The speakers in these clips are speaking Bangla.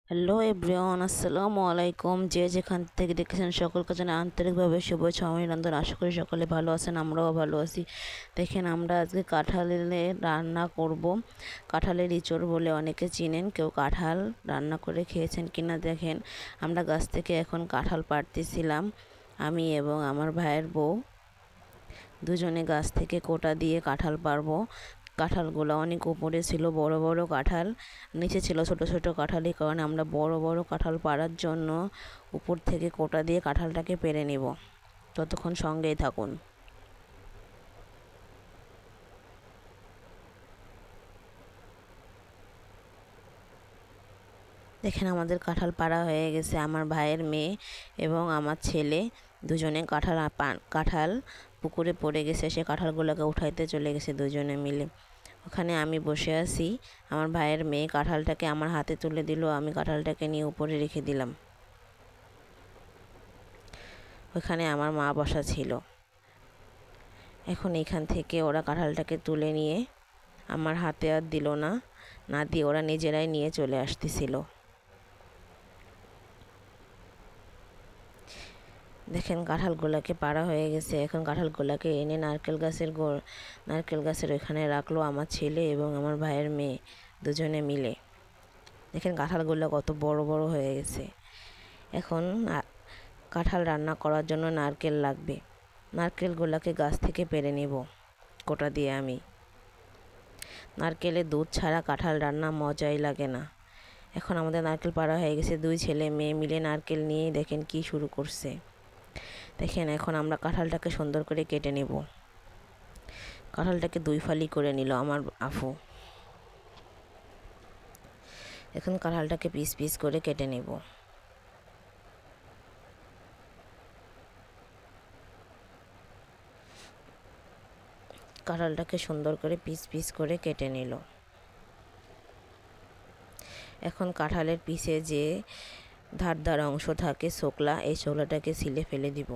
হ্যালো এভরিওয়ান, আসসালামু আলাইকুম। যে যেখান থেকে দেখেছেন সকলকে জানাই আন্তরিকভাবে শুভেচ্ছা। আমি রন্ধন, আশা করি সকলে ভালো আছেন, আমরাও ভালো আছি। দেখেন, আমরা আজকে কাঁঠালের রান্না করব। কাঁঠালের ইঁচড় বলে অনেকে চিনেন, কেউ কাঁঠাল রান্না করে খেয়েছেন কিনা। দেখেন, আমরা গাছ থেকে এখন কাঁঠাল পাড়তেছিলাম। আমি এবং আমার ভাইয়ের বউ দুজনে গাছ থেকে কোটা দিয়ে কাঁঠাল পারবো। কাঁঠালগুলো অনেক উপরে ছিল, বড় বড় কাঁঠাল, নিচে ছিল ছোট ছোট কাঁঠাল। এই কারণে আমরা বড় বড় কাঁঠাল পাড়ার জন্য উপর থেকে কোটা দিয়ে কাঁঠালটাকে পেরে নিব। ততক্ষণ সঙ্গেই থাকুন। দেখেন, আমাদের কাঁঠাল পাড়া হয়ে গেছে। আমার ভাইয়ের মেয়ে এবং আমার ছেলে দুজনে কাঁঠাল পুকুরে পড়ে গেছে, সে কাঁঠালগুলোকে উঠাইতে চলে গেছে দুজনে মিলে। ওখানে আমি বসে আছি, আমার ভাইয়ের মেয়ে কাঁঠালটাকে আমার হাতে তুলে দিল, আমি কাঁঠালটাকে নিয়ে উপরে রেখে দিলাম। ওখানে আমার মা বসা ছিল। এখন এখান থেকে ওরা কাঁঠালটাকে তুলে নিয়ে আমার হাতে আর দিল না, না দিয়ে ওরা নিজেরাই নিয়ে চলে আসতেছিল। দেখেন, কাঁঠালগুলোকে পাড়া হয়ে গেছে। এখন কাঁঠালগুলোকে এনে নারকেল গাছের ওইখানে রাখলো আমার ছেলে এবং আমার ভাইয়ের মেয়ে দুজনে মিলে। দেখেন, কাঁঠালগুলো কত বড় বড় হয়ে গেছে। এখন কাঁঠাল রান্না করার জন্য নারকেল লাগবে। নারকেলগুলোকে গাছ থেকে পেরে নেব কোটা দিয়ে। আমি নারকেলের দুধ ছাড়া কাঁঠাল রান্না মজাই লাগে না। এখন আমাদের নারকেল পাড়া হয়ে গেছে, দুই ছেলে মেয়ে মিলে নারকেল নিয়েই দেখেন কি শুরু করছে। দেখেন, এখন আমরা কাঁঠালটাকে সুন্দর করে কেটে নেব। কাঁঠালটাকে দুই ফালি করে নিল আমার আফু। এখন কাঁঠালটাকে পিস পিস করে কেটে নেব। কাঁঠালটাকে সুন্দর করে পিস পিস করে কেটে নিল। এখন কাঁঠালের পিসে যে ধার অংশ থাকে, শোকলা, এই শোকলাটাকে ছিলে ফেলে দিব।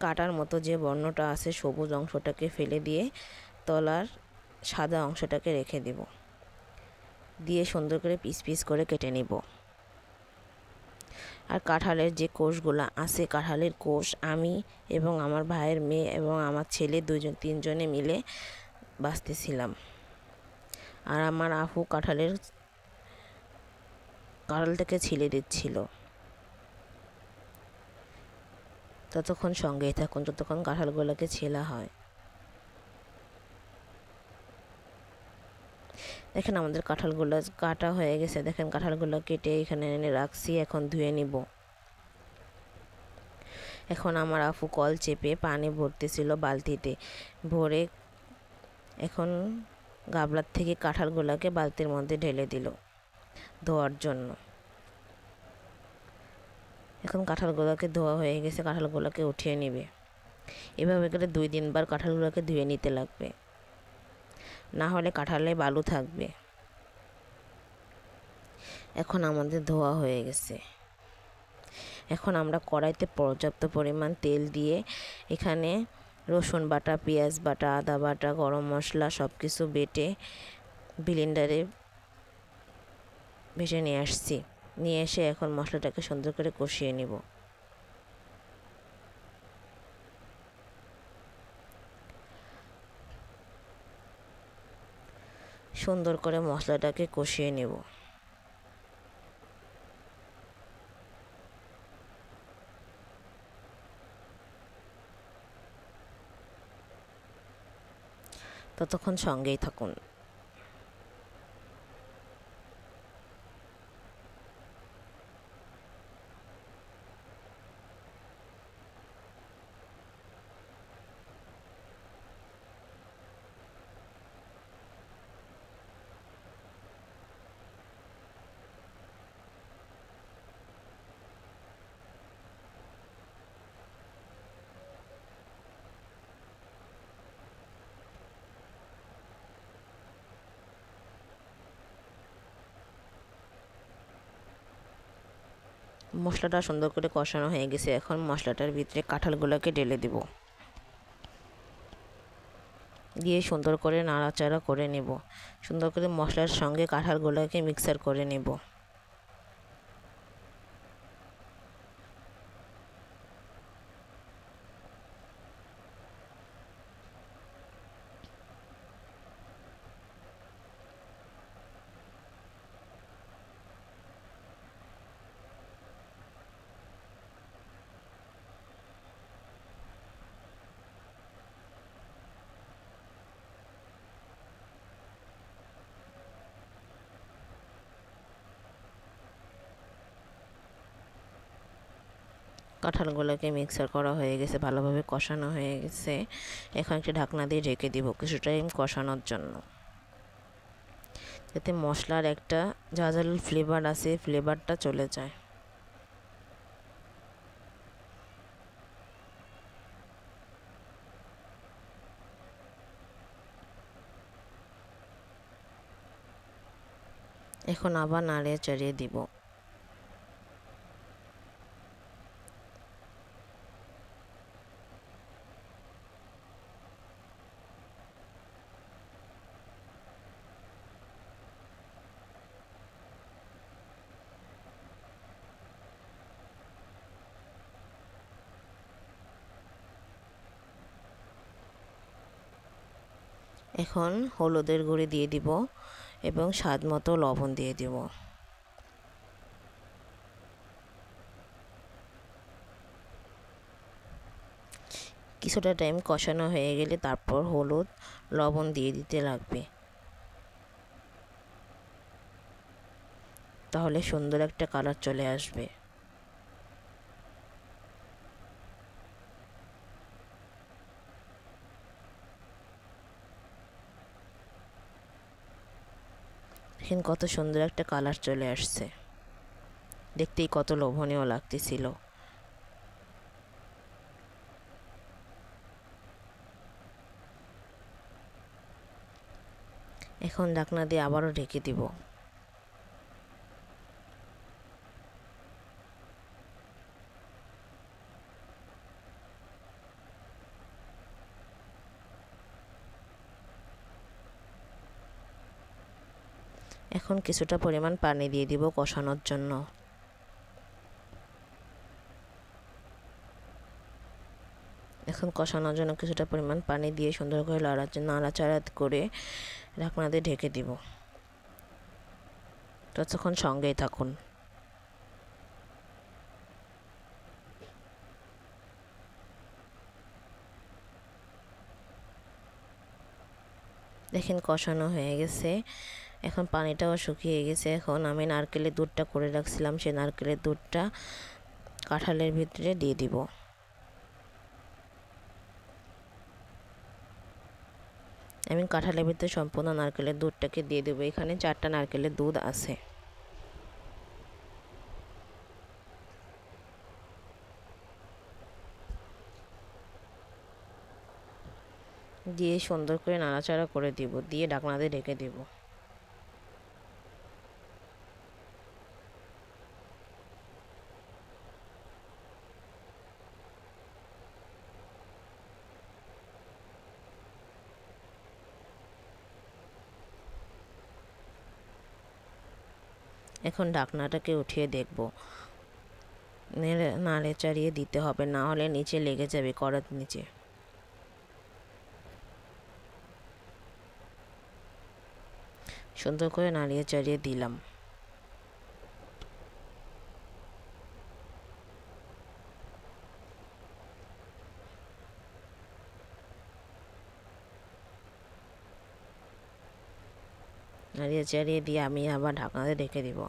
কাটার মতো যে বর্ণটা আছে, সবুজ অংশটাকে ফেলে দিয়ে তলার সাদা অংশটাকে রেখে দেব, দিয়ে সুন্দর করে পিস পিস করে কেটে নিব। আর কাঁঠালের যে কোষগুলো আছে, কাঁঠালের কোষ আমি এবং আমার ভাইয়ের মেয়ে এবং আমার ছেলে তিনজনে মিলে বাছতেছিলাম। আর আমার আফু কাঁঠালটাকে ছিলে দিচ্ছিল। ততক্ষণ সঙ্গেই থাকুন, ততক্ষণ কাঁঠালগুলোকে ছেলা হয়। দেখেন, আমাদের কাঁঠালগুলো কাটা হয়ে গেছে। দেখেন, কাঁঠালগুলো কেটে এখানে এনে রাখছি, এখন ধুয়ে নিব। এখন আমার আফু কল চেপে পানি ভরতেছিল বালতিতে ভরে। এখন গাবলার থেকে কাঁঠালগুলোকে বালতির মধ্যে ঢেলে দিল ধোয়ার জন্য। এখন কাঁঠালগুলোকে ধোয়া হয়ে গেছে, কাঁঠালগুলোকে উঠিয়ে নিবে। এভাবে করে 2-3 বার কাঁঠালগুলোকে ধুয়ে নিতে লাগবে, না হলে কাঁঠালে বালু থাকবে। এখন আমাদের ধোয়া হয়ে গেছে। এখন আমরা কড়াইতে পর্যাপ্ত পরিমাণ তেল দিয়ে এখানে রসুন বাটা, পেঁয়াজ বাটা, আদা বাটা, গরম মশলা সব কিছু বেটে ব্লেন্ডারে ভেজে নিয়ে আসছি। নিয়ে এসে এখন মশলাটাকে সুন্দর করে কষিয়ে নিব। সুন্দর করে মশলাটাকে কষিয়ে নেব। ততক্ষণ সঙ্গেই থাকুন। মশলাটা সুন্দর করে কষানো হয়ে গেছে। এখন মশলাটার ভিতরে কাঁঠালগুলোকে ঢেলে দেব। দিয়ে সুন্দর করে নাড়াচাড়া করে নেব। সুন্দর করে মশলার সঙ্গে কাঁঠালগুলোকে মিক্সার করে নেব। কাঁঠালগুলোকে মিক্সার করা হয়ে গেছে, ভালোভাবে কষানো হয়ে গেছে। এখন একটি ঢাকনা দিয়ে ঢেকে দিব কিছু টাইম কষানোর জন্য, যাতে মশলার একটা ঝাঁঝালো ফ্লেভার আছে, ফ্লেভারটা চলে যায়। এখন আবার নাড়িয়ে চাড়িয়ে দিব। এখন হলুদের গুঁড়ি দিয়ে দিব এবং স্বাদ মতো লবণ দিয়ে দিব। কিছুটা টাইম কষানো হয়ে গেলে তারপর হলুদ লবণ দিয়ে দিতে লাগবে, তাহলে সুন্দর একটা কালার চলে আসবে। দেখেন কত সুন্দর একটা কালার চলে আসছে, দেখতেই কত লোভনীয় লাগতেছিল। এখন ঢাকনা দিয়ে আবারও ঢেকে দিব। এখন কিছুটা পরিমাণ পানি দিয়ে দিব কষানোর জন্য। এখন কষানোর জন্য কিছুটা পরিমাণ পানি দিয়ে সুন্দর করে নাড়াচাড়া করে ঢাকনা দিয়ে ঢেকে দিব। ততক্ষণ সঙ্গেই থাকুন। দেখেন কষানো হয়ে গেছে, এখন পানিটাও শুকিয়ে গেছে। এখন আমি নারকেলের দুধটা করে রাখছিলাম, সেই নারকেলের দুধটা কাঁঠালের ভিতরে দিয়ে দিব। আমি কাঁঠালের ভিতরে সম্পূর্ণ নারকেলের দুধটাকে দিয়ে দেবো। এখানে 4টা নারকেলের দুধ আছে। দিয়ে সুন্দর করে নাড়াচাড়া করে দিব, দিয়ে ঢাকনা দিয়ে ঢেকে দিব। এখন ঢাকনাটাকে উঠিয়ে দেখব, নাড়ে চাড়িয়ে দিতে হবে, না হলে নিচে লেগে যাবে কড়ার নিচে। সুন্দর করে নাড়িয়ে চাড়িয়ে দিলাম। নাড়িয়ে চাড়িয়ে দিয়ে আমি আবার ঢাকনাতে ঢেকে দিব।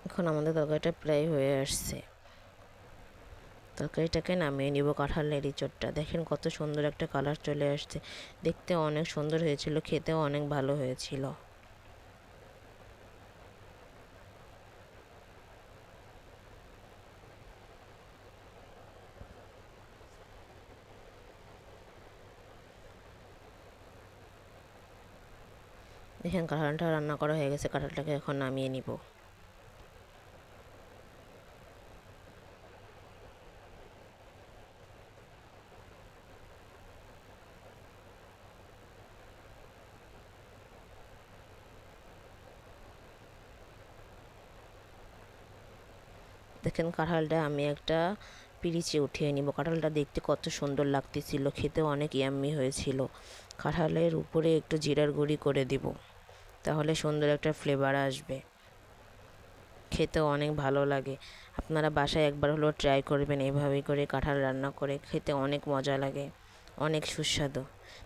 এখন আমাদের তরকারিটা প্রায় হয়ে আসছে। তরকারিটাকে নামিয়ে নিব। কাঁঠালের এঁচোড়টা দেখেন কত সুন্দর একটা কালার চলে আসছে, দেখতে অনেক সুন্দর হয়েছিল, খেতেও অনেক ভালো হয়েছিল। দেখেন কাঁঠালটা রান্না করা হয়ে গেছে, কাঁঠালটাকে এখন নামিয়ে নিব। দেখেন কাঁঠালটা আমি একটা পিরিচে উঠিয়ে নিব। কাঁঠালটা দেখতে কত সুন্দর লাগতেছিল, খেতেও অনেক ইয়াম্মি হয়েছিল। কাঁঠালের উপরে একটু জিরার গুঁড়ি করে দিব, তাহলে সুন্দর একটা ফ্লেভার আসবে, খেতেও অনেক ভালো লাগে। আপনারা বাসায় একবার হলেও ট্রাই করবেন, এভাবে করে কাঁঠাল রান্না করে খেতে অনেক মজা লাগে, অনেক সুস্বাদু।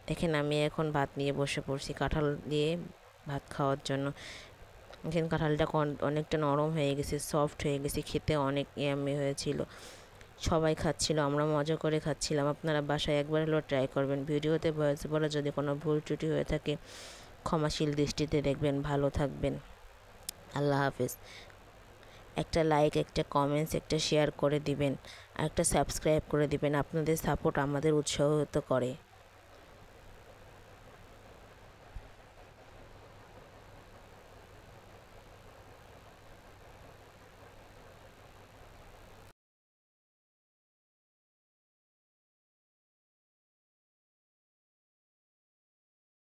দেখেন আমি এখন ভাত নিয়ে বসে পড়ছি কাঁঠাল দিয়ে ভাত খাওয়ার জন্য। দেখেন কাঁঠালটা অনেকটা নরম হয়ে গেছে, সফট হয়ে গেছে, খেতে অনেক ইয়াম্মি হয়েছিল। সবাই খাচ্ছিল, আমরা মজা করে খাচ্ছিলাম। আপনারা বাসায় একবার হলেও ট্রাই করবেন। ভিডিওতে ভয়েস বলা যদি কোনো ভুল ত্রুটি হয়ে থাকে ক্ষমাশীল দৃষ্টিতে দেখবেন। ভালো থাকবেন, আল্লাহ হাফেজ। একটা লাইক, একটা কমেন্টস, একটা শেয়ার করে দিবেন, আর একটা সাবস্ক্রাইব করে দিবেন। আপনাদের সাপোর্ট আমাদের উৎসাহিত করে।